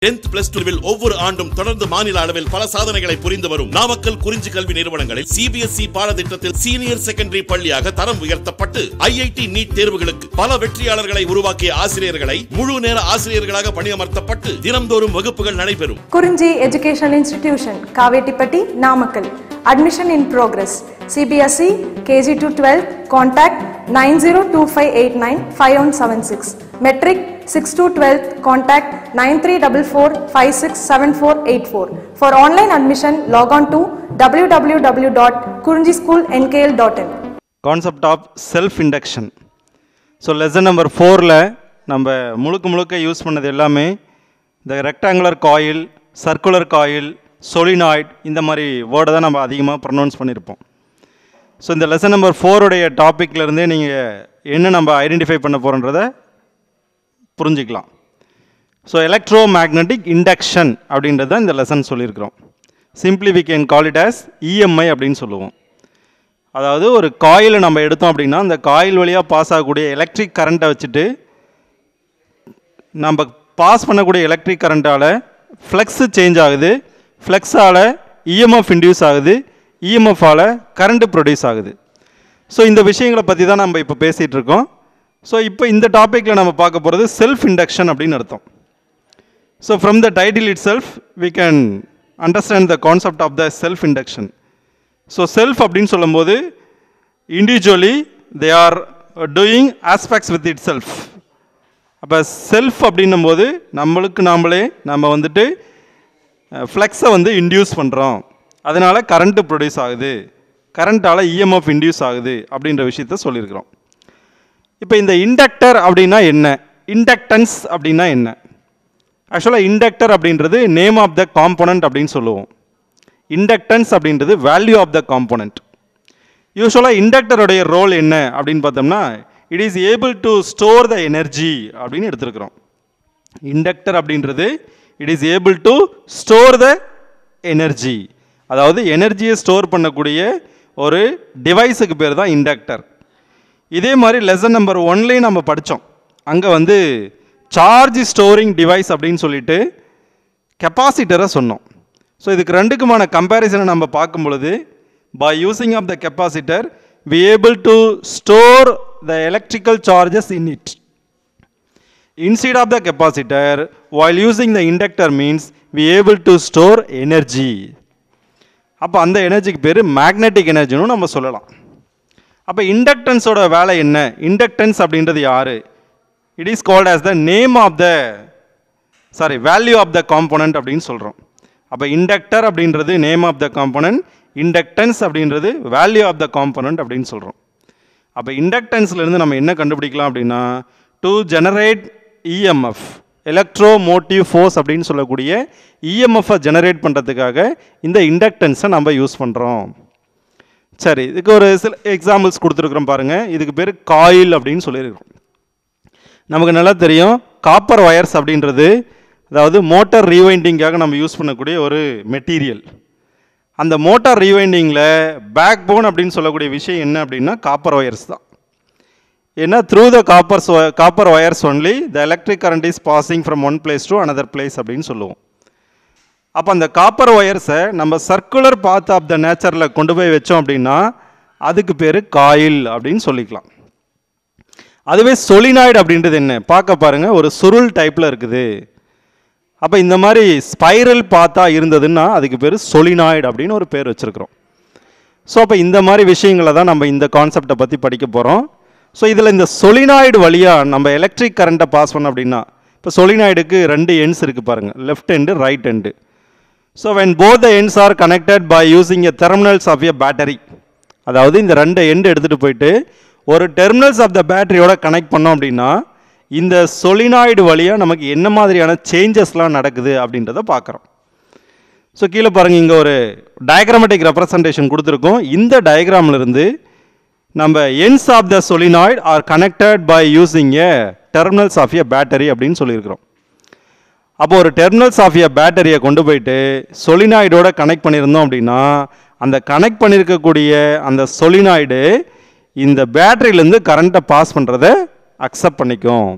10th plus 2 ஒவ்வொரு ஆண்டும் தொடர்ந்து மாநில அளவில் பல சாதனைகளை புரிந்து வரும் நாமக்கல் குறிஞ்சி கல்வி நிறுவனங்களில் CBSE பாடத்திட்டத்தில் சீனியர் செகண்டரி பள்ளியாக தரம் உயர்த்தப்பட்டு IIT நீட் தேர்வுகளுக்கு பல வெற்றியாளர்களை உருவாக்கிய ஆசிரியர்களை முழு நேர ஆசிரியர்களாக பணியமர்த்தப்பட்டு தினம்தோறும் வகுப்புகள் நடைபெறும். குறிஞ்சி educational institution Kavettipatti Namakkal. Admission in progress. CBSE KG to 12 contact 9025895176. Metric 6 to 12 contact 9344567484. For online admission log on to www.kurinjischoolnkl.in. Concept of self induction. So lesson number 4 ல நம்ம முழுக்க யூஸ் பண்ணது எல்லாமே the rectangular coil, circular coil, solenoid இந்த மாதிரி வேர்டை தான் நம்ம அதிகமாக ப்ரொனவுன்ஸ் பண்ணியிருப்போம். ஸோ இந்த லெசன் நம்பர் 4 உடைய டாப்பிக்லேருந்தே நீங்கள் என்ன நம்ம ஐடென்டிஃபை பண்ண போகிறோன்றதை புரிஞ்சிக்கலாம். ஸோ எலக்ட்ரோ மேக்னட்டிக் இண்டக்ஷன் அப்படின்றது தான் இந்த லெசன் சொல்லியிருக்கிறோம். Simply we can call it as EMI அப்படின்னு சொல்லுவோம். அதாவது ஒரு காயிலை நம்ம எடுத்தோம் அப்படின்னா அந்த காயில் வழியாக பாஸ் ஆகக்கூடிய எலக்ட்ரிக் கரண்ட்டை வச்சுட்டு நம்ம பாஸ் பண்ணக்கூடிய எலக்ட்ரிக் கரண்ட்டால் ஃப்ளக்ஸு சேஞ்ச் ஆகுது, ஃப்ளக்ஸால் EMF இன்டியூஸ் ஆகுது, EMF-ஆல் கரண்ட் ப்ரொடியூஸ் ஆகுது. ஸோ இந்த விஷயங்களை பற்றி தான் நம்ம இப்போ பேசிகிட்டு இருக்கோம். ஸோ இப்போ இந்த டாப்பிக்கில் நம்ம பார்க்க போகிறது செல்ஃப் இண்டக்ஷன் அப்படின்னு அர்த்தம். So from the title itself we can understand the concept of the self induction. So self அப்படின்னு சொல்லும்போது individually they are doing aspects with itself. அப்போ செல்ஃப் அப்படின்னும் போது நம்ம வந்துட்டு ஃப்ளக்ஸை வந்து இன்டியூஸ் பண்ணுறோம், அதனால் கரண்ட்டு ப்ரொடியூஸ் ஆகுது, கரண்ட்டால் EMF இன்டியூஸ் ஆகுது அப்படின்ற விஷயத்த சொல்லியிருக்கிறோம். இப்போ இந்த இண்டக்டர் அப்படின்னா என்ன, இண்டக்டன்ஸ் அப்படின்னா என்ன? ஆக்சுவலாக இண்டக்டர் அப்படின்றது நேம் ஆஃப் த காம்போனன்ட் அப்படின்னு சொல்லுவோம். இண்டக்டன்ஸ் அப்படின்றது வேல்யூ ஆஃப் த காம்போனன்ட். யூஸ்வலாக இண்டக்டருடைய ரோல் என்ன அப்படின்னு பார்த்தோம்னா it is able to store the energy அப்படின்னு எடுத்துருக்கிறோம். இண்டக்டர் அப்படின்றது it is able to store the energy, அதாவது எனர்ஜியை ஸ்டோர் பண்ணக்கூடிய ஒரு டிவைஸுக்கு பேர் தான் இண்டக்டர். இதே மாதிரி லெசன் நம்பர் 1லேயும் நம்ம படித்தோம். அங்கே வந்து சார்ஜ் ஸ்டோரிங் டிவைஸ் அப்படின்னு சொல்லிட்டு கெப்பாசிட்டரை சொன்னோம். ஸோ இதுக்கு ரெண்டுக்குமான கம்பேரிசனை நம்ம பார்க்கும் பொழுது by using of the capacitor we able to store the electrical charges in it. Instead of the capacitor, while using the inductor means we able to store energy. அப்போ அந்த எனர்ஜிக்கு பேர் மேக்னெட்டிக் எனர்ஜின்னு நம்ம சொல்லலாம். அப்போ இண்டக்டன்ஸோட வேலை என்ன, இண்டக்டன்ஸ் அப்படின்றது யார்? It is called as the name of the value of the component அப்படின்னு சொல்கிறோம். அப்போ இண்டக்டர் அப்படின்றது name of the component, inductance அப்படின்றது வேல்யூ ஆஃப் த காம்போனன்ட் அப்படின்னு சொல்கிறோம். அப்போ இண்டக்டன்ஸ்லேருந்து நம்ம என்ன கண்டுபிடிக்கலாம் அப்படின்னா to generate EMF, electro motive force அப்படின்னு சொல்லக்கூடிய EMF-ஐ ஜெனரேட் பண்ணுறதுக்காக இந்த இண்டக்டன்ஸை நம்ம யூஸ் பண்ணுறோம். சரி, இதுக்கு ஒரு சில எக்ஸாம்பிள்ஸ் கொடுத்துருக்குறோம் பாருங்கள். இதுக்கு பேர் காயில் அப்படின்னு சொல்லியிருக்கிறோம். நமக்கு நல்லா தெரியும் காப்பர் ஒயர்ஸ் அப்படின்றது அதாவது மோட்டார் ரீவைண்டிங்காக நம்ம யூஸ் பண்ணக்கூடிய ஒரு மெட்டீரியல். அந்த மோட்டார் ரீவைண்டிங்கில் பேக் போன் அப்படின்னு சொல்லக்கூடிய விஷயம் என்ன அப்படின்னா காப்பர் ஒயர்ஸ் தான். ஏன்னா through the copper wires only the electric current is passing from one place to another place அப்படின்னு சொல்லுவோம். அப்போ அந்த காப்பர் ஒயர்ஸை நம்ம சர்க்குலர் பாத் ஆஃப் த நேச்சரில் கொண்டு போய் வச்சோம் அப்படின்னா அதுக்கு பேர் காயில் அப்படின்னு சொல்லிக்கலாம். அதுவே சொலினாய்டு அப்படின்றது என்ன பார்க்க பாருங்கள், ஒரு சுருள் டைப்பில் இருக்குது. அப்போ இந்த மாதிரி ஸ்பைரல் பாத்தா இருந்ததுன்னா அதுக்கு பேர் சொலினாய்டு அப்படின்னு ஒரு பேர் வச்சுருக்கிறோம். ஸோ அப்போ இந்த மாதிரி விஷயங்களை தான் நம்ம இந்த கான்செப்டை பற்றி படிக்க போகிறோம். ஸோ இதில் இந்த சொலினாய்டு வழியாக நம்ம எலக்ட்ரிக் கரண்ட்டை பாஸ் பண்ணோம் அப்படின்னா இப்போ சொலினாய்டுக்கு 2 எண்ட்ஸ் இருக்குது பாருங்கள், left end right end. So when both the ends are connected by using a terminals of a battery, அதாவது இந்த 2 எண்டு எடுத்துகிட்டு போயிட்டு ஒரு டெர்மினல்ஸ் ஆஃப் த பேட்டரியோட கனெக்ட் பண்ணோம் அப்படின்னா இந்த சொலினாய்டு வழியாக நமக்கு என்ன மாதிரியான சேஞ்சஸ்லாம் நடக்குது அப்படின்றத பார்க்குறோம். ஸோ கீழே பாருங்கள், இங்கே ஒரு டயக்ராமேட்டிக் ரெப்ரசன்டேஷன் கொடுத்துருக்கோம். இந்த டயக்ராமிலிருந்து நம்ம ends of the solenoid are connected by using a terminals of a battery அப்படின்னு சொல்லியிருக்கிறோம். அப்போ ஒரு டெர்மினல்ஸ் ஆஃப் எ பேட்டரியை கொண்டு போயிட்டு சொலினாய்டோட கனெக்ட் பண்ணியிருந்தோம் அப்படின்னா அந்த கனெக்ட் பண்ணியிருக்கக்கூடிய அந்த சொலினாய்டு இந்த பேட்டரியிலேருந்து கரண்ட்டை பாஸ் பண்ணுறதை அக்செப்ட் பண்ணிக்கும்.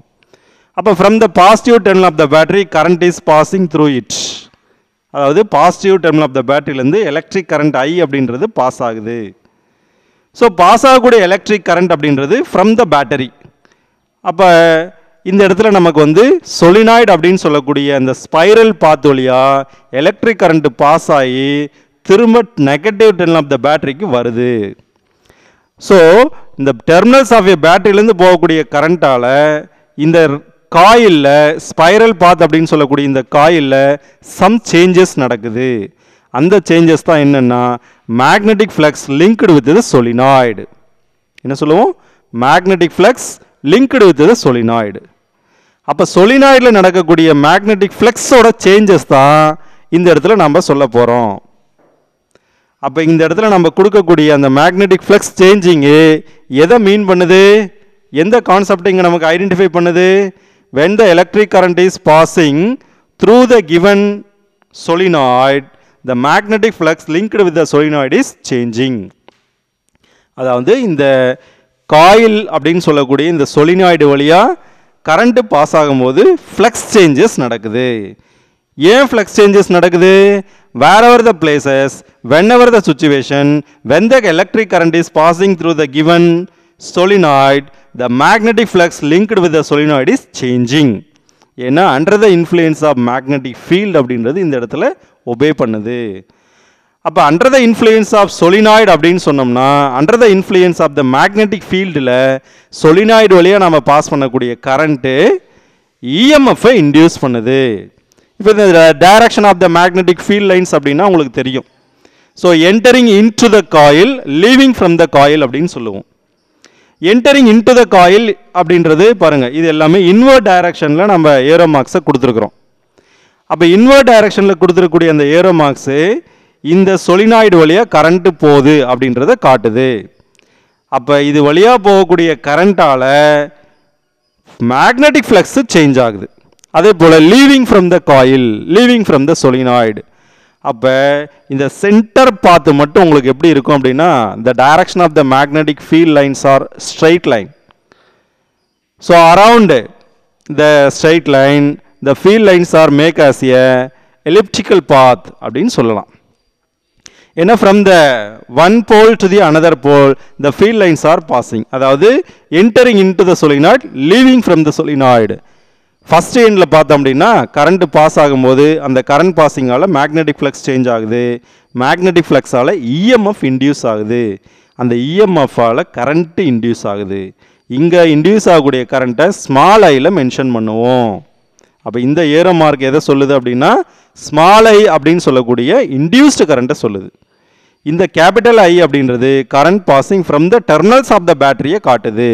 அப்போ from the positive terminal of the battery current is passing through it. அதாவது பாசிட்டிவ் டெர்மினல் ஆஃப் த பேட்டரியிலேருந்து எலக்ட்ரிக் கரண்ட் ஐ அப்படின்றது பாஸ் ஆகுது. ஸோ பாஸ் ஆகக்கூடிய எலக்ட்ரிக் கரண்ட் அப்படின்றது ஃப்ரம் த பேட்டரி. அப்போ இந்த இடத்துல நமக்கு வந்து சொலினாய்டு அப்படின்னு சொல்லக்கூடிய அந்த ஸ்பைரல் பாத் வழியாக எலக்ட்ரிக் கரண்ட் பாஸ் ஆகி திரும்ப நெகட்டிவ் டெர்மினல் ஆஃப் த பேட்டரிக்கு வருது. ஸோ இந்த டெர்மினல்ஸ் ஆஃப் ஏ பேட்டரியிலேருந்து போகக்கூடிய கரண்ட்டால் இந்த காயிலில் ஸ்பைரல் பாத் அப்படின்னு சொல்லக்கூடிய இந்த காயிலில் சம் சேஞ்சஸ் நடக்குது. அந்த சேஞ்சஸ் தான் என்னென்னா magnetic flux linked with the solenoid. என்ன சொல்லுவோம்? Magnetic flux linked with the solenoid. அப்போ சொலினாய்டில் நடக்கக்கூடிய மேக்னெட்டிக் ஃப்ளக்ஸோட சேஞ்சஸ் தான் இந்த இடத்துல நம்ம சொல்ல போகிறோம். அப்போ இந்த இடத்துல நம்ம கொடுக்கக்கூடிய அந்த மேக்னெட்டிக் ஃப்ளக்ஸ் சேஞ்சிங்கு எதை மீன் பண்ணுது? எந்த கான்செப்டை இங்கே நமக்கு ஐடென்டிஃபை பண்ணுது? when the electric current is passing through the given solenoid, the magnetic flux linked with the solenoid is changing. அதாவது இந்த காயில் அப்படின்னு சொல்லக்கூடிய இந்த சொலினாய்டு வழியாக கரண்ட் பாஸ் ஆகும்போது ஃப்ளக்ஸ் சேஞ்சஸ் நடக்குது. ஏன் ஃப்ளக்ஸ் சேஞ்சஸ் நடக்குது? wherever the places, whenever the situation, when the electric current is passing through the given solenoid, the magnetic flux linked with the solenoid is changing. ஏன்னா under the influence of magnetic field அப்படின்றது இந்த இடத்துல obey பண்ணுது. அப்போ under the influence of solenoid அப்படின்னு சொன்னோம்னா under the influence of the magnetic fieldல solenoid வழியாக நம்ம பாஸ் பண்ணக்கூடிய கரண்ட்டு EMF-ஐ இன்டியூஸ் பண்ணுது. இப்போ இந்த direction of the magnetic field lines அப்படின்னா உங்களுக்கு தெரியும். So entering into the coil, leaving from the coil அப்படின்னு சொல்லுவோம். என்டரிங் இன்டு த காயில் அப்படின்றது பாருங்கள், இது எல்லாமே இன்வெர்ட் டைரக்ஷனில் நம்ம ஏரோ மார்க்ஸை கொடுத்துருக்குறோம். அப்போ இன்வெர்ட் டைரக்ஷனில் கொடுத்துருக்கக்கூடிய அந்த ஏரோ மார்க்ஸு இந்த சொலினாய்டு வழியாக கரண்ட்டு போகுது அப்படின்றத காட்டுது. அப்போ இது வழியாக போகக்கூடிய கரண்ட்டால் மேக்னெட்டிக் ஃப்ளக்ஸு சேஞ்ச் ஆகுது. அதே போல் leaving from the coil, leaving from the solenoid. அப்போ இந்த சென்டர் பாத்து மட்டும் உங்களுக்கு எப்படி இருக்கும் அப்படின்னா the direction of the magnetic field lines are straight line. So around the straight line the field lines are make as a elliptical path அப்படின்னு சொல்லலாம். ஏன்னா from the one pole to the another pole the field lines are passing. அதாவது entering into the solenoid, leaving from the solenoid. First எண்டில் பார்த்தோம் அப்படின்னா current pass ஆகும்போது அந்த current பாஸிங்கால் magnetic flux change ஆகுது. மேக்னெட்டிக் ஃப்ளக்ஸால் இஎம்எஃப் இன்டியூஸ் ஆகுது. அந்த இஎம்எஃபால் current induce ஆகுது. இங்கே இன்டியூஸ் ஆகக்கூடிய கரண்ட்டை ஸ்மால் ஐயில் மென்ஷன் பண்ணுவோம். அப்போ இந்த ஏரோ மார்க் எதை சொல்லுது அப்படின்னா ஸ்மால் ஐ அப்படின்னு சொல்லக்கூடிய இன்டியூஸ்டு கரண்ட்டை சொல்லுது. இந்த கேபிட்டல் ஐ அப்படின்றது current passing from the terminals of the பேட்டரியை காட்டுது.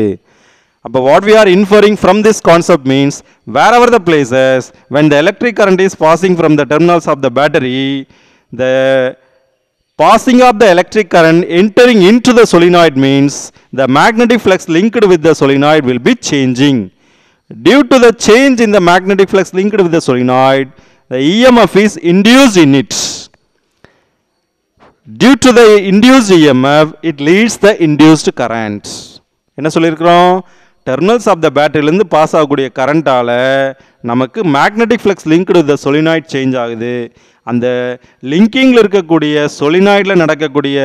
அப்போ what we are inferring from this concept means wherever the places when the electric current is passing from the terminals of the battery, the passing of the electric current entering into the solenoid means the magnetic flux linked with the solenoid will be changing. Due to the change in the magnetic flux linked with the solenoid, the EMF is induced in it. Due to the induced EMF, it leads the induced current. என்ன சொல்லியிருக்கிறோம்? Terminals of the பேட்டரியிலேருந்து pass ஆகக்கூடிய கரண்ட்டால் நமக்கு magnetic flux linked with the solenoid change ஆகுது. அந்த லிங்கிங்கில் இருக்கக்கூடிய சொலினாய்டில் நடக்கக்கூடிய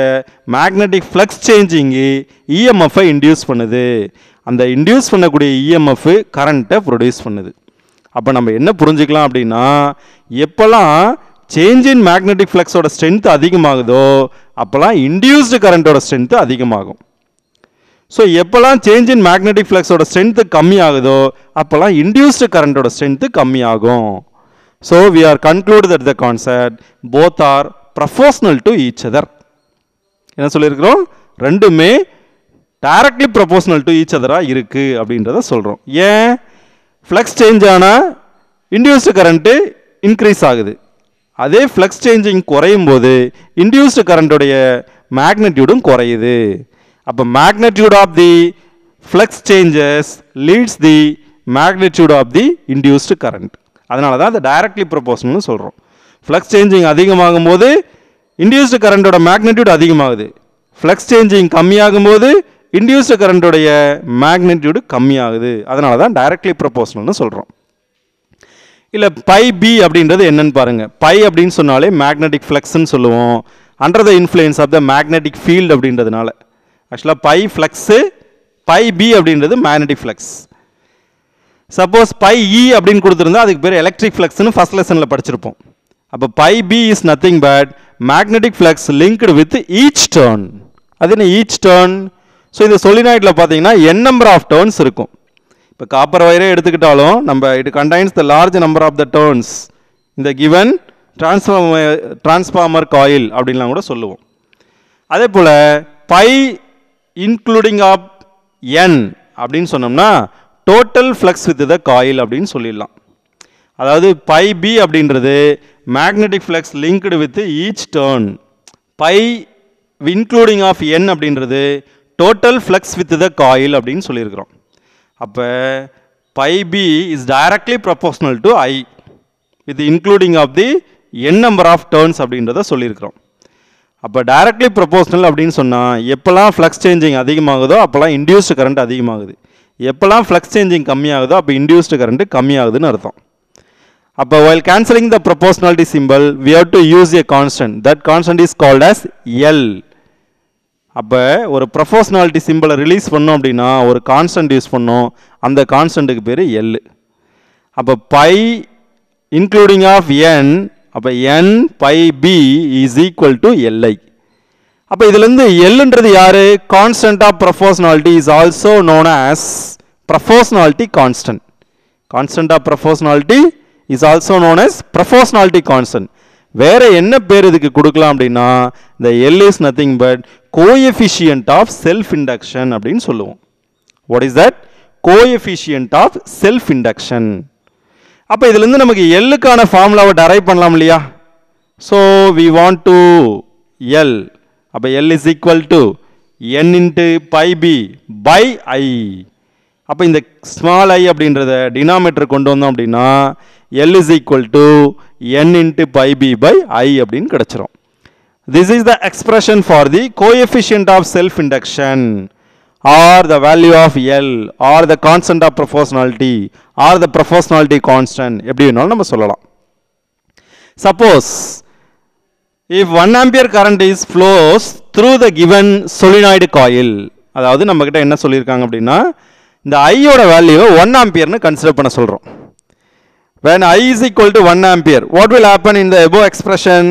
magnetic flux changing இஎம்எஃப்பை induce பண்ணுது. அந்த இன்டியூஸ் பண்ணக்கூடிய இஎம்எஃப் கரண்ட்டை ப்ரொடியூஸ் பண்ணுது. அப்போ நம்ம என்ன புரிஞ்சுக்கலாம் அப்படின்னா எப்போல்லாம் சேஞ்ச் இன் மேக்னெட்டிக் ஃப்ளக்ஸோட ஸ்ட்ரென்த் அதிகமாகுதோ அப்போல்லாம் இன்டியூஸ்டு கரண்ட்டோட ஸ்ட்ரென்த்து அதிகமாகும். ஸோ எப்போல்லாம் சேஞ்ச் இன் மேக்னெட்டிக் ஃப்ளக்ஸோட ஸ்ட்ரென்த்து கம்மியாகுதோ அப்போல்லாம் இன்டியூஸ்டு கரண்ட்டோட ஸ்ட்ரென்த்து கம்மியாகும். So we are conclude that the concept both are proportional to each other. என்ன சொல்லியிருக்கிறோம்? ரெண்டுமே டைரக்ட்லி ப்ரொபோஷனல் டு ஈச் அதராக இருக்குது அப்படின்றத சொல்கிறோம். ஏன்? ஃப்ளக்ஸ் சேஞ்ச் ஆனால் இன்டியூஸ்டு கரண்ட்டு இன்க்ரீஸ் ஆகுது. அதே ஃப்ளக்ஸ் சேஞ்சிங் குறையும் போது இன்டியூஸ்டு கரண்ட்டுடைய மேக்னெட்யூடும் குறையுது. அப்போ magnitude of the flux changes leads the magnitude of the induced current. அதனால தான் அதை டைரக்ட்லி ப்ரொபோஷனல்னு சொல்கிறோம். ஃப்ளக்ஸ் சேஞ்சிங் அதிகமாகும் போது இன்டியூஸ்டு கரண்ட்டோட மேக்னெட்யூட் அதிகமாகுது. ஃப்ளக்ஸ் சேஞ்சிங் கம்மியாகும் போது இன்டியூஸ்டு கரண்ட்டுடைய மேக்னிடியூடு கம்மியாகுது. அதனால தான் டைரக்ட்லி ப்ரொபோஷனல்னு சொல்கிறோம். இல்லை பை பி அப்படின்றது என்னன்னு பாருங்கள். பை அப்படின்னு சொன்னாலே மேக்னெட்டிக் ஃப்ளக்ஸ்ன்னு சொல்லுவோம். Under the influence of the magnetic field அப்படின்றதுனால ஆக்சுவலாக பை ஃப்ளக்ஸு, பை பி அப்படின்றது magnetic flux. Suppose phi E அப்படின்னு கொடுத்துருந்தா அதுக்கு பேர் எலக்ட்ரிக் ஃப்ளக்ஸ்னு ஃபர்ஸ்ட் லெசனில் படிச்சிருப்போம். அப்போ phi B is nothing but magnetic flux linked with each turn. அது என்ன ஈச் டர்ன்? ஸோ இந்த சொலினாய்டில் பார்த்தீங்கன்னா n நம்பர் ஆஃப் டர்ன்ஸ் இருக்கும். இப்போ காப்பர் வயரே எடுத்துக்கிட்டாலும் நம்ம it contains the large number of the turns இந்த கிவன் டிரான்ஸ்ஃபார்மர் காயில் அப்படின்லாம் கூட சொல்லுவோம். அதே போல் பை இன்க்ளூடிங் ஆஃப் n அப்படின்னு சொன்னோம்னா total flux with the coil அப்படின்னு சொல்லிடலாம். அதாவது பை பி அப்படின்றது magnetic flux linked with each turn. Phi including of n அப்படின்றது total flux with the coil அப்படின்னு சொல்லியிருக்கிறோம். அப்போ phi B is directly proportional to I with including of the n number of turns அப்படின்றத சொல்லியிருக்கிறோம். அப்போ directly proportional அப்படின்னு சொன்னால் எப்போல்லாம் ஃப்ளக்ஸ் சேஞ்சிங் அதிகமாகுதோ அப்போல்லாம் இன்டியூஸ்டு கரண்ட் அதிகமாகுது. எப்போல்லாம் ஃப்ளக்ஸ் சேஞ்சிங் கம்மியாகுதோ அப்போ இன்டியூஸ்டு கரண்ட் கம்மியாகுதுன்னு அர்த்தம். அப்போ while cancelling the proportionality symbol we have to use a constant. That constant is called as L. அப்போ ஒரு ப்ரொபோஷனாலிட்டி சிம்பிளை ரிலீஸ் பண்ணோம் அப்படின்னா ஒரு கான்ஸ்டன்ட் யூஸ் பண்ணோம். அந்த கான்ஸ்டன்ட்டுக்கு பேர் L. அப்போ பை இன்க்ளூடிங் ஆஃப் n, அப்போ n phi b is equal to Li. அப்போ இதுலேருந்து Lன்றது யாரு? Constant of proportionality is also known as proportionality constant. Constant of proportionality is also known as proportionality constant. வேற என்ன பேர் இதுக்கு கொடுக்கலாம் அப்படின்னா the L is nothing but coefficient of self induction அப்படின்னு சொல்லுவோம். What is that? Coefficient of self induction. அப்போ இதுலேருந்து நமக்கு Lக்கான ஃபார்முலாவை டரைவ் பண்ணலாம் இல்லையா? So we want to L. அப்போ L is equal to n into pi b by I. அப்போ இந்த ஸ்மால் I அப்படின்றத டினாமினேட்டர் கொண்டு வந்தோம் அப்படின்னா L is equal to n into pi b by I அப்படின்னு கிடைச்சிரும். This is the expression for the coefficient of self-induction or the value of L or the constant of proportionality or the proportionality constant எப்படி வேணாலும் நம்ம சொல்லலாம். Suppose if 1 ampere current is flows through the given solenoid coil, அதாவது நம்ம கிட்ட என்ன சொல்லியிருக்காங்க அப்படின்னா இந்த ஐயோட வேல்யூ 1 ஆம்பியர்னு கன்சிடர் பண்ண சொல்கிறோம். when I is equal to 1 ampere what will happen in the above expression?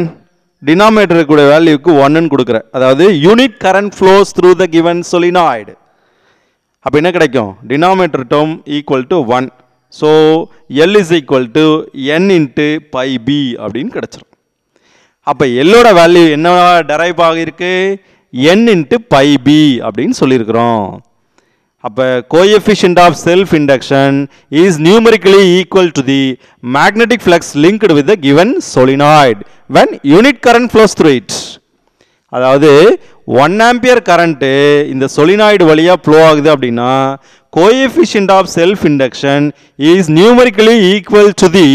denominator கூட வேல்யூக்கு 1 ன்னு கொடுக்குற, அதாவது unit current flows through the given solenoid. அப்போ என்ன கிடைக்கும்? denominator term equal to 1. so L is equal to n into pi b அப்படின்னு கிடைச்சிரும். அப்போ எல்லோட வேல்யூ என்ன டரைவ் ஆகிருக்கு? n into pi b அப்படின்னு சொல்லியிருக்கிறோம். அப்போ coefficient of self induction is numerically equal to the magnetic flux linked with the given solenoid when unit current flows through it. அதாவது 1 ampere current இந்த solenoid வழியா flow ஆகுது அப்படின்னா coefficient of self induction is numerically equal to the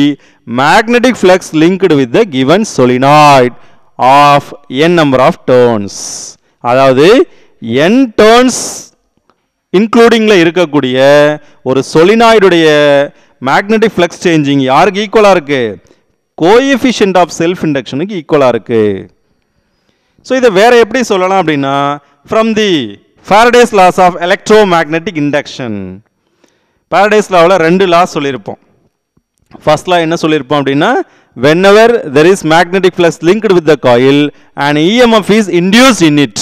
magnetic flux linked with the given solenoid of n number of turns. அதாவது n turns இன்க்ளூடிங்ல இருக்கக்கூடிய ஒரு சொலினாய்டுடைய magnetic flux changing யாருக்கு ஈக்குவலாக இருக்கு? கோஎஃபிஷியன்ட் ஆஃப் செல்ஃப் இண்டக்ஷனுக்கு ஈக்குவலாக இருக்கு. ஸோ இதை வேற எப்படி சொல்லலாம் அப்படின்னா from the Faraday's laws of electromagnetic induction. Faraday's லாவில் 2 லாஸ் சொல்லியிருப்போம். ஃபர்ஸ்ட் லா என்ன சொல்லியிருப்போம் அப்படின்னா whenever there is magnetic flux linked with the coil and EMF is induced in it.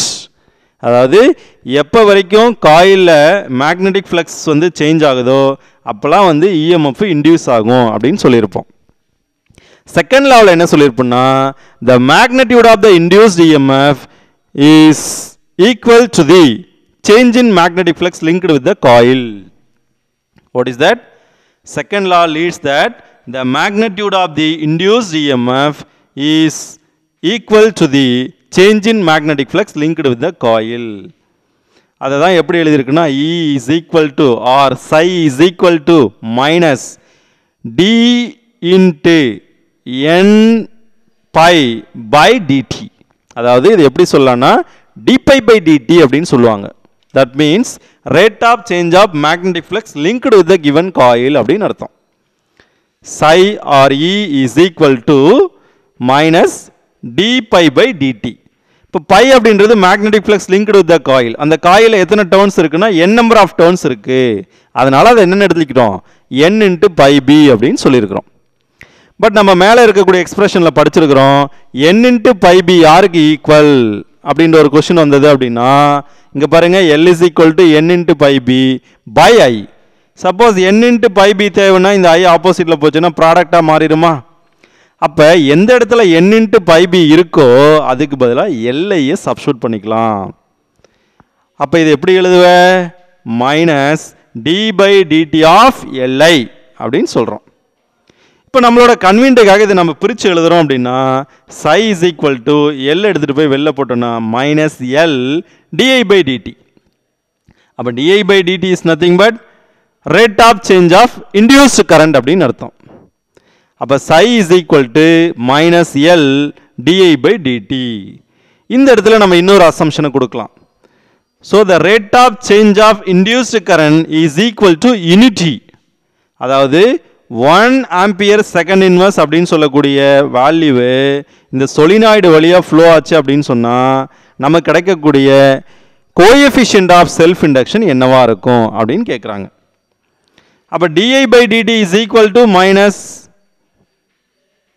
அதாவது எப்போ வரைக்கும் காயிலில் மேக்னெட்டிக் ஃப்ளக்ஸ் வந்து சேஞ்ச் ஆகுதோ அப்போலாம் வந்து இஎம்எஃப் இன்டியூஸ் ஆகும் அப்படின்னு சொல்லியிருப்போம். செகண்ட் லாவில் என்ன சொல்லியிருப்போம்னா the magnitude of the induced EMF is equal to the change in magnetic flux linked with the coil. What is that? Second law leads that the magnitude of the induced EMF is equal to the change in magnetic flux linked with the coil. அதை தான் எப்படி எழுதியிருக்குன்னா E is equal to or psi is equal to minus d into n pi by dt. அதாவது இது எப்படி சொல்லலாம்னா d pi by dt அப்படின்னு சொல்லுவாங்க. That means rate of change of magnetic flux linked with the given coil அப்படின்னு அர்த்தம். Psi or E is equal to minus d pi by dt. இப்போ pi அப்படின்றது magnetic flux linked with the coil. அந்த காயில எத்தனை turns இருக்குன்னா n number of turns இருக்கு. அதனால அதை என்னன்னு எடுத்துக்கிட்டோம், n into pi b அப்படின்னு சொல்லியிருக்கிறோம். பட் நம்ம மேலே இருக்கக்கூடிய எக்ஸ்பிரஷனில் படிச்சிருக்கிறோம் n into pi b யாருக்கு ஈக்குவல் அப்படின்ற ஒரு கொஸ்டின் வந்தது அப்படின்னா இங்கே பாருங்கள் L is equal to n into pi b by I. Suppose n into pi b தேவைன்னா இந்த I ஆப்போசிட்டில் போச்சுன்னா ப்ராடக்டாக மாறிடுமா? அப்போ எந்த இடத்துல n into pi b இருக்கோ அதுக்கு பதிலாக எல்லையை சப்ஸ்டியூட் பண்ணிக்கலாம். அப்போ இது எப்படி எழுதுவ, minus d by dt of Li அப்படின்னு சொல்கிறோம். இப்போ நம்மளோட கன்வீனியன்ட்டுக்காக இதை நம்ம பிரித்து எழுதுகிறோம் அப்படின்னா psi is equal to L எடுத்துகிட்டு போய் வெளில போட்டோம்னா minus L di by dt. அப்போ di by dt is nothing but rate of change of induced current அப்படின்னு அர்த்தம். அப்போ psi is equal to minus L di by dt. இந்த இடத்துல நம்ம இன்னொரு அசம்ஷனை கொடுக்கலாம். So the rate of change of induced current is equal to unity. அதாவது 1 ampere second inverse அப்படின்னு சொல்லக்கூடிய வேல்யூவு இந்த சொலினாய்டு வழியாக ஃப்ளோ ஆச்சு அப்படின்னு சொன்னால் நமக்கு கிடைக்கக்கூடிய கோஎஃபிஷியன்ட் ஆஃப் செல்ஃப் இண்டக்ஷன் என்னவா இருக்கும் அப்படின்னு கேட்குறாங்க. அப்போ d I by d t is equal to minus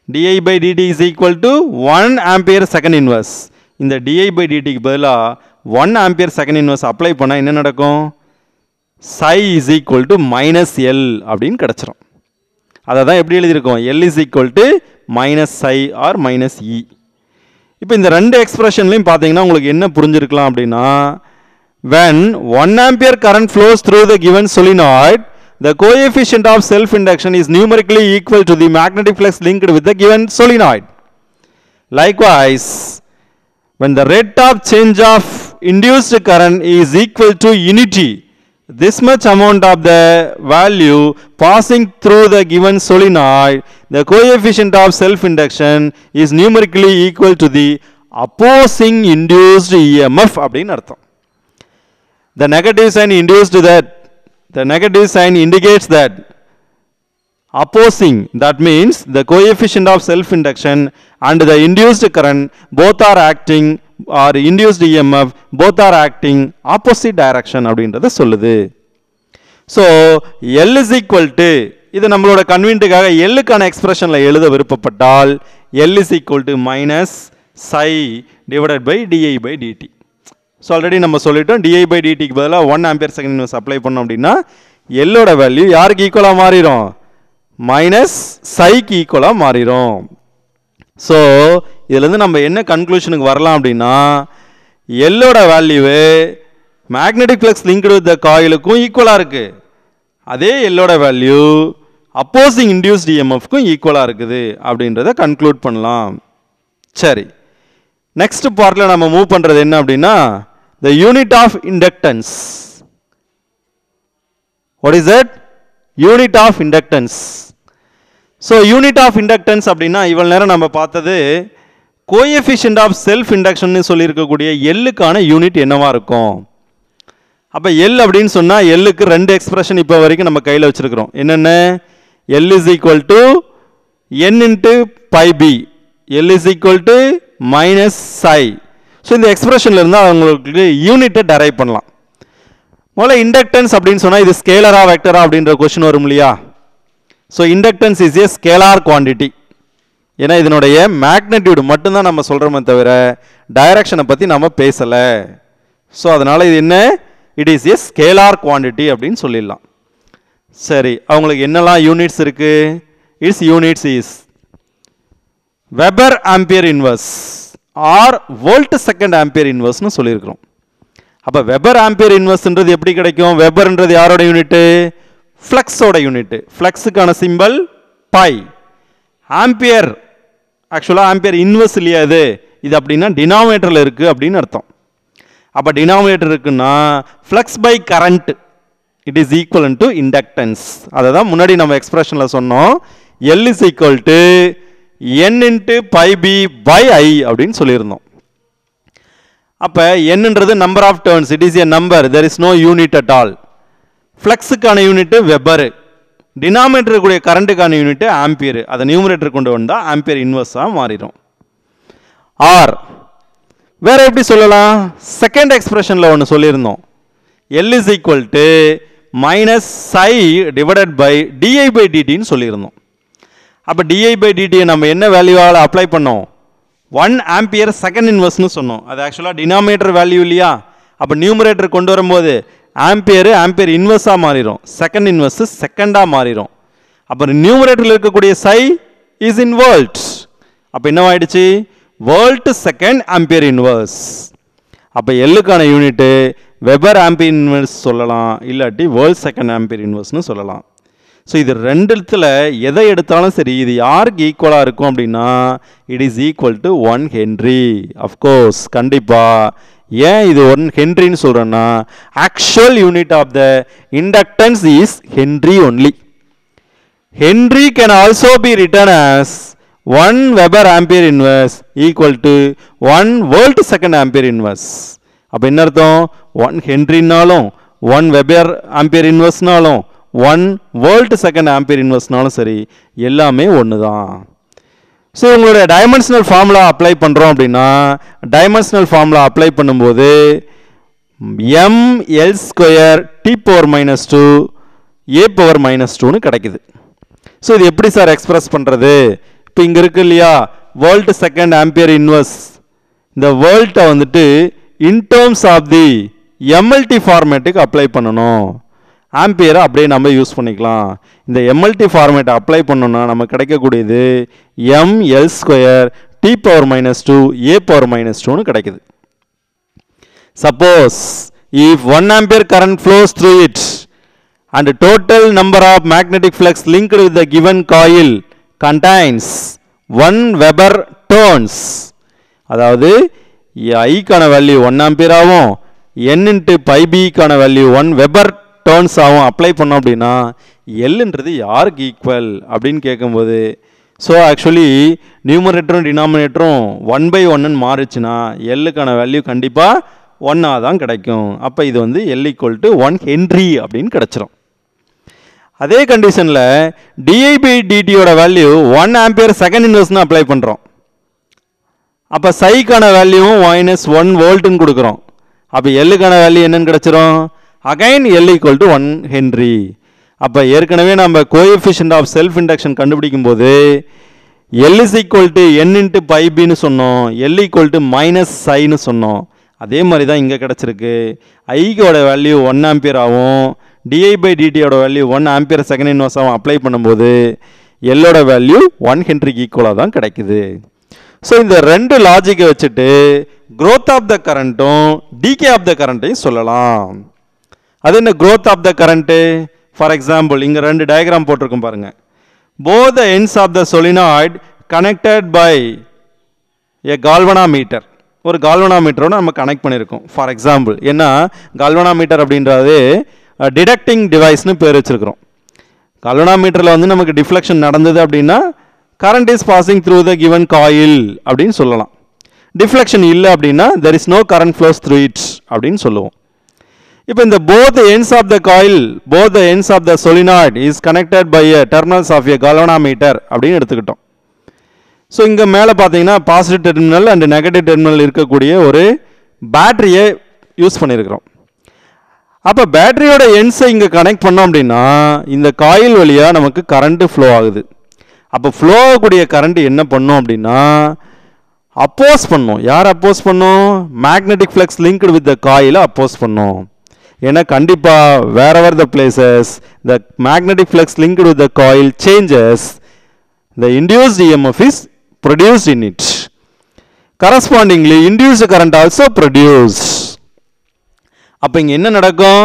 d I by d t is equal to 1 ampere second inverse. இந்த டிஐ பை டிடிக்கு பதிலாக 1 ஆம்பியர் செகண்ட் இன்வர்ஸ் அப்ளை பண்ணால் என்ன நடக்கும், psi is equal to minus L அப்படின்னு கிடச்சிரும். அதை தான் எப்படி எழுதியிருக்கோம், L is equal to minus psi or minus E. இப்போ இந்த ரெண்டு எக்ஸ்பிரஷன்லையும் பார்த்தீங்கன்னா உங்களுக்கு என்ன புரிஞ்சிருக்கலாம் அப்படின்னா when 1 ampere current flows through the given solenoid, the coefficient of self induction is numerically equal to the magnetic flux linked with the given solenoid. Likewise, when the rate of change of induced current is equal to unity, this much amount of the value passing through the given solenoid, the coefficient of self induction is numerically equal to the opposing induced EMF அப்படின்னு அர்த்தம். The negative sign indicates that opposing, that means the coefficient of self induction and the induced current both are acting, or induced EMF both are acting opposite direction அப்படின்றத சொல்லுது. So L is equal to, இது நம்மளோட கன்வீனியன்ட்டுக்காக Lக்கான எக்ஸ்பிரஷனில் எழுத விருப்பப்பட்டால் L is equal to minus psi divided by di by dt. So already நம்ம சொல்லிட்டோம் di by dtக்கு பதிலாக 1 ampere second inverse apply பண்ணோம் அப்படின்னா Lோட வேல்யூ யாருக்கு ஈக்குவலாக மாறிடும், மைனஸ் psiக்கு ஈக்குவலாக மாறிடும். ஸோ இதுலேருந்து நம்ம என்ன கன்க்ளூஷனுக்கு வரலாம் அப்படின்னா Lோட value magnetic flux linked with the காயிலுக்கும் ஈக்குவலாக இருக்குது, அதே Lோட வேல்யூ அப்போசிங் இன்டியூஸ்ட் இஎம்எஃப்க்கும் ஈக்குவலாக இருக்குது அப்படின்றத கன்க்ளூட் பண்ணலாம். சரி, நெக்ஸ்ட் பார்ட்டில் நம்ம மூவ் பண்ணுறது என்ன அப்படின்னா the unit of inductance. What is that? Unit of inductance. So unit of inductance அப்படின்னா இவ்வளோ நேரம் நம்ம பார்த்தது கோஎஃபிஷியன்ட் ஆஃப் செல்ஃப் இண்டக்ஷன் சொல்லியிருக்கக்கூடிய எல்லுக்கான யூனிட் என்னவா இருக்கும். அப்போ எல் அப்படின்னு சொன்னால் எல்லுக்கு ரெண்டு எக்ஸ்பிரஷன் இப்போ வரைக்கும் நம்ம கையில் வச்சுருக்கிறோம். என்னென்ன, L is equal to N into phi B, L is equal to minus psi. So இந்த எக்ஸ்பிரஷனில் இருந்தால் அவங்களுக்கு யூனிட்டை டெரைவ் பண்ணலாம். முதல்ல இண்டக்டன்ஸ் அப்படின்னு சொன்னால் இது ஸ்கேலரா வெக்டரா அப்படின்ற கொஸ்டின் வரும் இல்லையா. So inductance is a scalar quantity. ஏன்னா இதனுடைய மேக்னெட்யூடு மட்டும்தான் நம்ம சொல்கிறோமே தவிர டைரக்ஷனை பற்றி நம்ம பேசலை. ஸோ அதனால் இது என்ன, it is a scalar quantity அப்படின்னு சொல்லிடலாம். சரி, அவங்களுக்கு என்னெல்லாம் யூனிட்ஸ் இருக்குது, its units is weber ampere inverse or volt second ampere இன்வர்ஸ்னு சொல்லியிருக்கிறோம். அப்போ வெபர் ஆம்பியர் இன்வர்ஸ்ன்றது எப்படி கிடைக்கும், வெபர்ன்றது யாரோட யூனிட்டு, ஃப்ளக்ஸோட யூனிட்டு. ஃப்ளக்ஸுக்கான சிம்பல் பை. ஆம்பியர் ஆக்சுவலாக ஆம்பியர் இன்வர்ஸ் இல்லையா இது அப்படின்னா டினாமினேட்டரில் இருக்குது அப்படின்னு அர்த்தம். அப்போ டினாமினேட்டர் இருக்குன்னா flux by current it is equal to inductance. அதை தான் முன்னாடி நம்ம எக்ஸ்பிரஷனில் சொன்னோம், L is equal to N into phi B by I அப்படின்னு சொல்லியிருந்தோம். அப்போ என்னன்றது number of turns, it is a number, there is no unit at all. ஃப்ளக்ஸுக்கான யூனிட்டு வெபரு, டினாமினேட்டர் கூடிய கரண்ட்டுக்கான யூனிட்டு ஆம்பியர். அதை நியூமரேட்டர் கொண்டு வந்தால் ஆம்பியர் இன்வர்ஸாக மாறிடும். ஆர் வேற எப்படி சொல்லலாம்? செகண்ட் எக்ஸ்பிரஷனில் ஒன்று சொல்லியிருந்தோம், L is equal to minus psi divided by d I by டிடின்னு சொல்லியிருந்தோம். அப்போ டிஐ பை டிடியை நம்ம என்ன வேல்யூவால் அப்ளை பண்ணோம்? 1 ஆம்பியர் செகண்ட் இன்வர்ஸ்னு சொன்னோம். அது ஆக்சுவலாக டினாமினேட்டர் வேல்யூ இல்லையா? அப்போ நியூமரேட்டர் கொண்டு வரும்போது ஆம்பியர் இன்வர்ஸாக மாறிடும், செகண்ட் இன்வர்ஸ் செகண்டாக மாறிடும். அப்போ நியூமரேட்டரில் இருக்கக்கூடிய சை இஸ் இன் வோல்ட். அப்போ என்னவாயிடுச்சு? Volt second ampere inverse. அப்போ எல்லுக்கான யூனிட்டு வெபர் ஆம்பியர் இன்வர்ஸ் சொல்லலாம், இல்லாட்டி வோல்ட் செகண்ட் ஆம்பியர் இன்வர்ஸ்னு சொல்லலாம். ஸோ இது ரெண்டுத்தில் எதை எடுத்தாலும் சரி இது யாருக்கு ஈக்குவலாக இருக்கும் அப்படின்னா it is equal to 1 henry. Of course கண்டிப்பாக. ஏன் இது 1 ஹென்ரின்னு சொல்கிறேன்னா actual unit of the inductance is henry only. Henry can also be written as 1 weber ampere inverse equal to 1 volt second ampere inverse. அப்போ என்ன அர்த்தம்? 1 ஹென்ரினாலும் 1 வெபர் ஆம்பியர் இன்வர்ஸ்னாலும் 1 வோல்ட் செகண்ட் ஆம்பியர் இன்வர்ஸ்னாலும் சரி எல்லாமே ஒன்று தான். ஸோ உங்களுடைய டைமென்ஷனல் ஃபார்முலா அப்ளை பண்ணுறோம் அப்படின்னா டைமென்ஷனல் ஃபார்முலா அப்ளை பண்ணும்போது ml square T power minus 2 A power minus 2ன்னு கிடைக்குது. ஸோ இது எப்படி சார் எக்ஸ்பிரஸ் பண்ணுறது? இப்போ இங்கே இருக்கு இல்லையா வோல்ட் செகண்ட் ஆம்பியர் இன்வர்ஸ், இந்த வோல்ட்டை வந்துட்டு in terms of the MLT ஃபார்மேட்டுக்கு அப்ளை பண்ணணும். ஆம்பியரை அப்படியே நம்ம யூஸ் பண்ணிக்கலாம். இந்த எம்எல்டி ஃபார்மேட்டை அப்ளை பண்ணோம்னா நமக்கு கிடைக்கக்கூடியது ml square T power minus 2 A power minus 2ன்னு கிடைக்குது. Suppose if 1 ampere current flows through it and total number of magnetic flux linked with the given coil contains 1 Weber turns, அதாவது I கான value 1 ampere ஆகும், n into pi b கான value 1 Weber turns ஆகும். Apply பண்ணோம் அப்படின்னா Lன்றது யாருக்கு equal அப்படின்னு கேட்கும்போது ஸோ ஆக்சுவலி நியூமரேட்டரும் டினாமினேட்டரும் 1/1 மாறிச்சுன்னா Lக்கான வேல்யூ கண்டிப்பாக 1 தான் கிடைக்கும். அப்போ இது வந்து L ஈக்குவல் டு 1 ஹென்றி அப்படின்னு கிடச்சிரும். அதே கண்டிஷனில் டிஐ பை டிடியோட வேல்யூ 1 ஆம்பியர் செகண்ட் இன்வர்ஸ்னு அப்ளை பண்ணுறோம். அப்போ சைக்கான வேல்யூவும் -1 வோல்ட்டுன்னு கொடுக்குறோம். அப்போ எல்லுக்கான வேல்யூ என்னன்னு கிடச்சிரும்? Again L equal to 1 Henry. அப்போ ஏற்கனவே நம்ம கோஎஃபிஷியன்ட் ஆஃப் செல்ஃப் இண்டக்ஷன் கண்டுபிடிக்கும் போது L is equal to n into phi பின்னு சொன்னோம், L ஈக்குவல் டு மைனஸ் சைன்னு சொன்னோம். அதே மாதிரி தான் இங்கே கிடச்சிருக்கு. ஐக்கோட வேல்யூ 1 ஆம்பியர் ஆகும், டிஐ பை டிடியோட வேல்யூ 1 ஆம்பியர் செகண்ட் இன்வர்ஸ் ஆகும். அப்ளை பண்ணும்போது எல்லோட வேல்யூ 1 ஹென்ரிக்கு ஈக்குவலாக தான் கிடைக்குது. ஸோ இந்த ரெண்டு லாஜிக்கை வச்சுட்டு growth ஆஃப் த கரண்ட்டும் டிகே ஆஃப் த கரண்ட்டையும் சொல்லலாம். அது என்ன growth of the current? For example இங்கே ரெண்டு டயக்ராம் போட்டிருக்கோம் பாருங்க. both the ends of the solenoid connected by a galvanometer, ஒரு கால்வனாமீட்டரோட நம்ம கனெக்ட் பண்ணியிருக்கோம். ஃபார் எக்ஸாம்பிள் என்ன கால்வனாமீட்டர் அப்படின்றது டிடெக்டிங் டிவைஸ்னு பேர் வச்சுருக்கிறோம். கால்வனாமீட்டரில் வந்து நமக்கு டிஃப்ளெக்ஷன் நடந்தது அப்படின்னா current is passing through the given coil அப்படின்னு சொல்லலாம். டிஃப்ளெக்ஷன் இல்லை அப்படின்னா there is no current flows through it அப்படின்னு சொல்லுவோம். இப்போ இந்த both ends of the coil, both the ends of the solenoid is connected by a terminals of a galvanometer அப்படின்னு எடுத்துக்கிட்டோம். ஸோ இங்கே மேலே பார்த்தீங்கன்னா positive terminal and negative terminal இருக்கக்கூடிய ஒரு பேட்டரியை யூஸ் பண்ணியிருக்கிறோம். அப்போ பேட்டரியோட எண்ட்ஸை இங்கே கனெக்ட் பண்ணோம் அப்படின்னா இந்த காயில் வழியாக நமக்கு கரண்ட்டு ஃப்ளோ ஆகுது. அப்போ ஃப்ளோ ஆகக்கூடிய கரண்ட் என்ன பண்ணும் அப்படின்னா அப்போஸ் பண்ணும். யார் அப்போஸ் பண்ணும்? மேக்னெட்டிக் ஃப்ளக்ஸ் லிங்க்டு வித் த காயிலை அப்போஸ் பண்ணும். ஏன்னா கண்டிப்பாக wherever the places the magnetic flux linked with the coil changes, the induced EMF is produced in it. Correspondingly induced current also produced. அப்போ இங்கே என்ன நடக்கும்?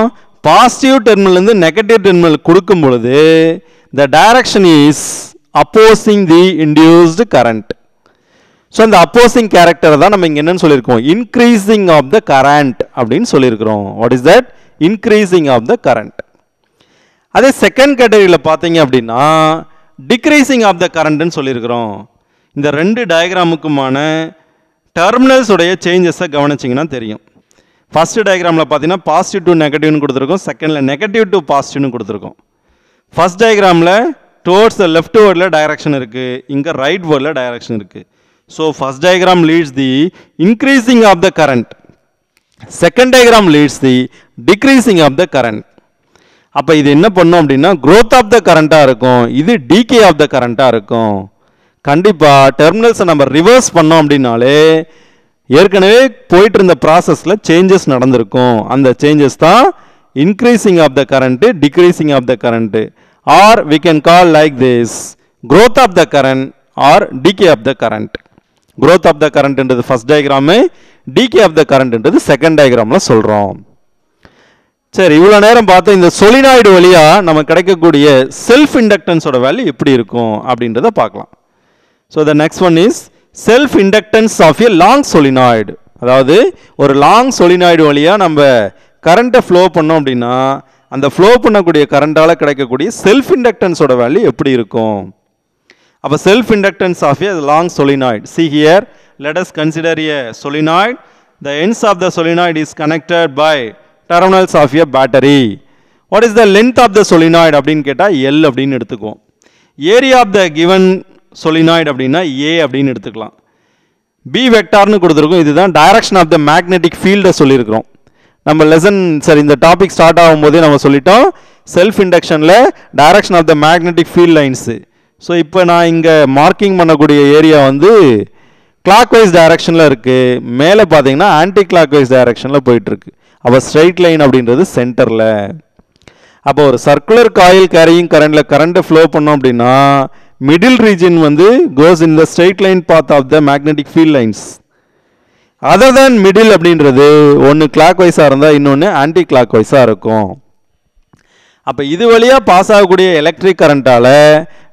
பாசிட்டிவ் டெர்மினல்லேருந்து நெகட்டிவ் டெர்மினல் கொடுக்கும் பொழுது the direction is opposing the induced current. So அந்த opposing கேரக்டரை தான் நம்ம இங்கே என்னன்னு சொல்லியிருக்கோம்? இன்க்ரீசிங் ஆஃப் த கரண்ட் அப்படின்னு சொல்லியிருக்கிறோம். What is that? Increasing of the current. அதே செகண்ட் கேட்டகரியில் பார்த்தீங்க அப்படின்னா டிக்ரீசிங் ஆஃப் த கரண்ட்னு சொல்லியிருக்கிறோம். இந்த ரெண்டு டயக்ராமுக்குமான டெர்மினல்ஸ் உடைய சேஞ்சஸை கவனிச்சிங்கன்னா தெரியும். ஃபர்ஸ்ட் டயக்ராமில் பார்த்தீங்கன்னா பாசிட்டிவ் டு நெகட்டிவ்னு கொடுத்துருக்கோம், செகண்டில் நெகட்டிவ் டு பாசிட்டிவ்னு கொடுத்துருக்கோம். ஃபர்ஸ்ட் டயக்ராமில் டுவர்ட்ஸ் த லெஃப்ட் வேர்டில் டைரக்ஷன் இருக்குது, இங்கே ரைட் வேர்டில் டைரக்ஷன் இருக்குது. So first diagram leads the increasing of the current, second diagram leads the decreasing of the current. அப்போ இது என்ன பண்ணும் அப்படின்னா growth ஆஃப் த கரண்ட்டாக இருக்கும், இது டிகே ஆஃப் த கரண்ட்டாக இருக்கும். கண்டிப்பாக டெர்மினல்ஸை நம்ம ரிவர்ஸ் பண்ணோம் அப்படின்னாலே ஏற்கனவே போயிட்டு இருந்த ப்ராசஸில் சேஞ்சஸ் நடந்திருக்கும். அந்த சேஞ்சஸ் தான் increasing of the current, decreasing of the current, or we can call like this growth of the current or decay of the current. growth of the கரண்ட்ன்றது first diagram, decay of the கரண்ட்ன்றது second டயக்ராமில் சொல்கிறோம். சரி, இவ்வளோ நேரம் பார்த்தா இந்த solenoid வழியாக நம்ம கிடைக்கக்கூடிய செல்ஃப் இண்டக்டன்ஸோட வேல்யூ எப்படி இருக்கும் அப்படின்றத பார்க்கலாம். So the next one is self inductance of a long solenoid. அதாவது ஒரு லாங் சொலினாய்டு வழியாக நம்ம கரண்ட்டை ஃப்ளோ பண்ணோம் அப்படின்னா அந்த ஃப்ளோ பண்ணக்கூடிய கரண்டால் கிடைக்கக்கூடிய செல்ஃப் இண்டக்டன்ஸோட வேல்யூ எப்படி இருக்கும். அப்போ self inductance of a long solenoid. See here, let us consider a solenoid. The ends of the solenoid is connected by terminals of a battery. What is the length of the solenoid அப்படின்னு கேட்டால் L அப்படின்னு எடுத்துக்குவோம். Area of the given solenoid அப்படின்னா A அப்படின்னு எடுத்துக்கலாம். B வெக்டார்னு கொடுத்துருக்கோம், இதுதான் direction of the magnetic ஃபீல்டை சொல்லியிருக்கிறோம். நம்ம லெசன் சரி இந்த டாபிக் ஸ்டார்ட் ஆகும்போதே நம்ம சொல்லிட்டோம் செல்ஃப் இண்டக்ஷனில் direction of the magnetic field lines. So இப்போ நான் இங்கே மார்க்கிங் பண்ணக்கூடிய ஏரியா வந்து கிளாக் வைஸ் டைரக்ஷனில் இருக்குது, மேலே பார்த்தீங்கன்னா ஆன்டி கிளாக் வைஸ் டைரக்ஷனில் போயிட்டுருக்கு. அப்போ ஸ்ட்ரைட் லைன் அப்படின்றது சென்டரில். அப்போ ஒரு சர்க்குலர் காயில் கேரியிங் கரண்டில் கரண்ட்டை ஃப்ளோ பண்ணோம் அப்படின்னா மிடில் ரீஜன் வந்து goes in the straight line path of the magnetic field lines. Other than middle அப்படின்றது ஒன்று கிளாக் வைஸாக இருந்தால் இன்னொன்று ஆன்டி கிளாக் வைஸாக இருக்கும். அப்போ இது வழியாக பாஸ் ஆகக்கூடிய எலக்ட்ரிக் கரண்ட்டால்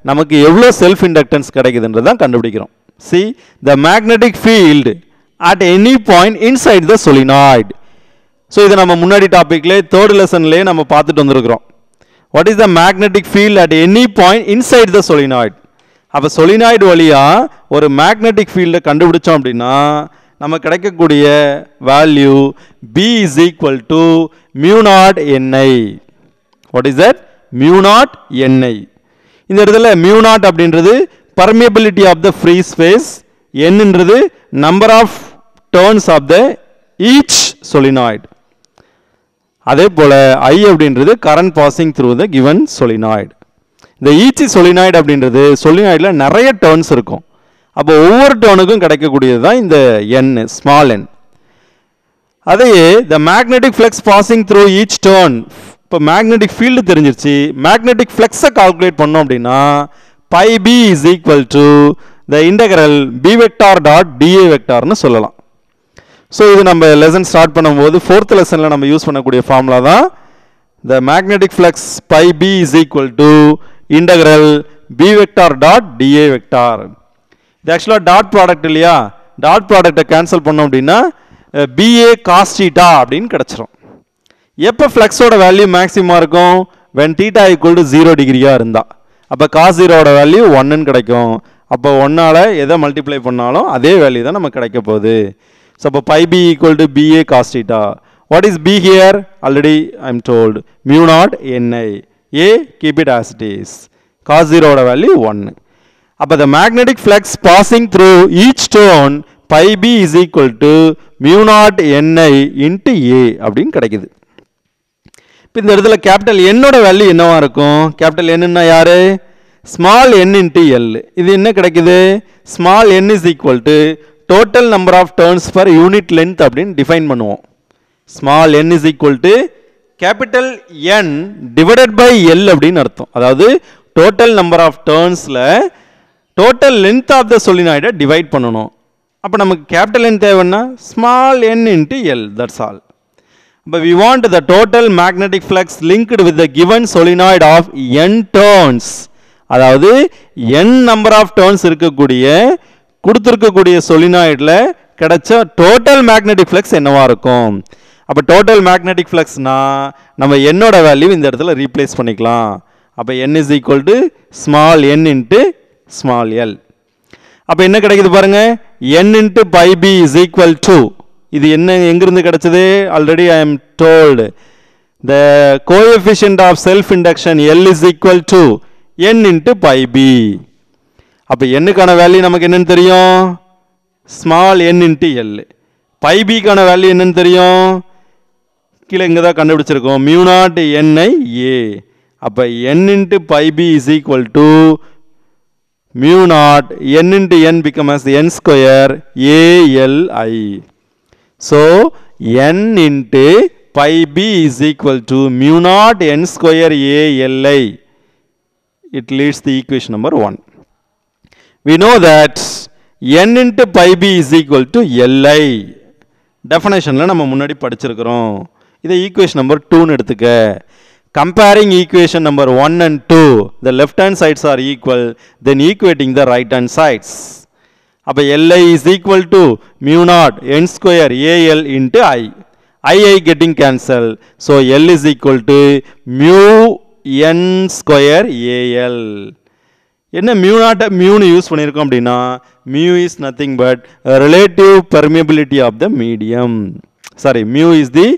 நமக்கு எவ்வளோ செல்ஃப் இண்டக்டன்ஸ் கிடைக்குதுன்றது தான் கண்டுபிடிக்கிறோம். See the magnetic field at any point inside the solenoid. So இது நம்ம முன்னாடி டாப்பிக்லே தேர்ட் லெசன்லேயே நம்ம பார்த்துட்டு வந்திருக்கிறோம். What is the magnetic field at any point inside the solenoid. அப்போ சொலினாய்டு வழியாக ஒரு மேக்னெட்டிக் ஃபீல்டை கண்டுபிடிச்சோம் அப்படின்னா நம்ம கிடைக்கக்கூடிய value B is equal to mu naught Ni. What is that? mu naught Ni. இந்த இடத்துல mu naught அப்படின்றது permeability of the free space, n என்றது number of turns of the each solenoid. அதே போல I அப்படின்றது current passing through the given solenoid. இந்த each solenoid அப்படின்றது solenoidல நிறைய turns இருக்கும். அப்போ ஒவ்வொரு டர்னுக்கும் கிடைக்கக்கூடியது தான் இந்த n, small n. அதையே the magnetic flux passing through each turn. இப்போ மேக்னெட்டிக் ஃபீல்டு தெரிஞ்சிருச்சு, மேக்னெட்டிக் ஃப்ளக்ஸை கால்குலேட் பண்ணோம் அப்படின்னா pi b is equal to the integral b vector dot dA vectorனு சொல்லலாம். ஸோ இது நம்ம லெசன் ஸ்டார்ட் பண்ணும்போது ஃபோர்த் லெசனில் நம்ம யூஸ் பண்ணக்கூடிய ஃபார்முலா தான் the magnetic flux pi b is equal to integral b vector dot dA vector. இது ஆக்சுவலாக டாட் ப்ராடக்ட் இல்லையா, டாட் ப்ராடக்டை கேன்சல் பண்ணோம் அப்படின்னா BA cos theta அப்படின்னு கிடச்சிரும். எப்போ ஃப்ளக்ஸோட வேல்யூ மேக்ஸிமமாக இருக்கும்? when theta equal to 0 டிகிரியாக இருந்தால். அப்போ காஸ் 0வோட வேல்யூ 1ன்னு கிடைக்கும். அப்போ 1ஆல் எதை மல்டிப்ளை பண்ணாலும் அதே வேல்யூ தான் நமக்கு கிடைக்க போகுது. ஸோ அப்போ pi b equal to BA cos theta. What is B here? Already I am told mu naught Ni. A keep it as it is. Cos 0வோட வேல்யூ 1. அப்போ the magnetic flux passing through each turn pi b is equal to mu naught Ni into A அப்படின்னு கிடைக்குது. இப்போ இந்த இடத்துல capital என்னோட value என்னவா இருக்கும்? கேபிட்டல் என்னன்னா யாரு? Small n into L. இது என்ன கிடைக்குது? Small n is equal to total number of turns per unit length அப்படின்னு டிஃபைன் பண்ணுவோம். Small n is equal to capital n divided by L அப்படின்னு அர்த்தம். அதாவது டோட்டல் நம்பர் ஆஃப் டர்ன்ஸில் டோட்டல் லென்த் ஆஃப் த சொலினாய்டை டிவைட் பண்ணணும். அப்போ நமக்கு கேபிட்டல் n தேவைன்னா small n into L, that's all. But we want the total magnetic flux linked with the given solenoid of n turns. அதாவது n number of turns இருக்கக்கூடிய கொடுத்திருக்கக்கூடிய solenoidல கிடைச்ச total magnetic flux என்னவா இருக்கும்? அப்ப total magnetic fluxனா நம்ம என்னோட வேல்யூ இந்த இடத்துல ரீப்ளேஸ் பண்ணிக்கலாம். அப்ப n is equal to small n into small l. அப்போ என்ன கிடைக்குது பாருங்க, n into pi b is equal to, இது என்ன எங்கிருந்து கிடைச்சது, already I am told the coefficient of self induction L is equal to n into pi b. அப்போ n-க்கான value நமக்கு என்னன்னு தெரியும், small n into L. pi b-க்கான வேல்யூ என்னன்னு தெரியும், கீழே இங்கே தான் கண்டுபிடிச்சிருக்கோம், mu naught n I a. அப்போ n into pi b is equal to mu naught n into n become as n square a l I. So n into pi b is equal to mu naught n square a l I. It leads the equation number 1. We know that n into pi b is equal to li. Definitionல நம்ம முன்னாடி படிச்சிருக்கிறோம். இதை equation number 2 ன்னு எடுத்துக்க. Comparing equation number 1 and 2, the left hand sides are equal, then equating the right hand sides. அப்போ li is equal to mu naught n square al into I getting cancelled. So L is equal to mu n square al. என்ன mu naught mu னு use பண்ணியிருக்கோம் அப்படின்னா, mu is nothing but relative permeability of the medium. Sorry, mu is the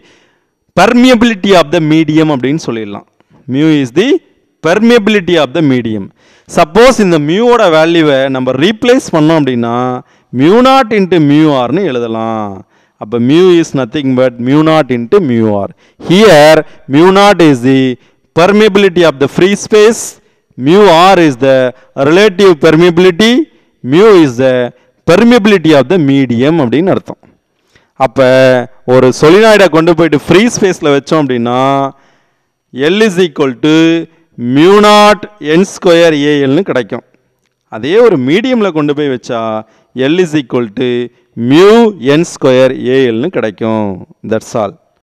permeability of the medium அப்படின்னு சொல்லிடலாம். mu is the permeability of the medium. Suppose இந்த மியூவோட வேல்யூவை நம்ம replace பண்ணோம் அப்படின்னா mu naught into mu r னு எழுதலாம். அப்போ mu is nothing but mu naught into mu r. Here mu naught is the permeability of the free space, mu r is the relative permeability, mu is the permeability of the medium அப்படின்னு அர்த்தம். அப்போ ஒரு சொலினாய்டை கொண்டு போயிட்டு free ஸ்பேஸில் வச்சோம் அப்படின்னா L is equal to mu naught n square al னு கிடைக்கும். அதே ஒரு மீடியமில் கொண்டு போய் வச்சா L is equal to mu n square al னு கிடைக்கும். That's all.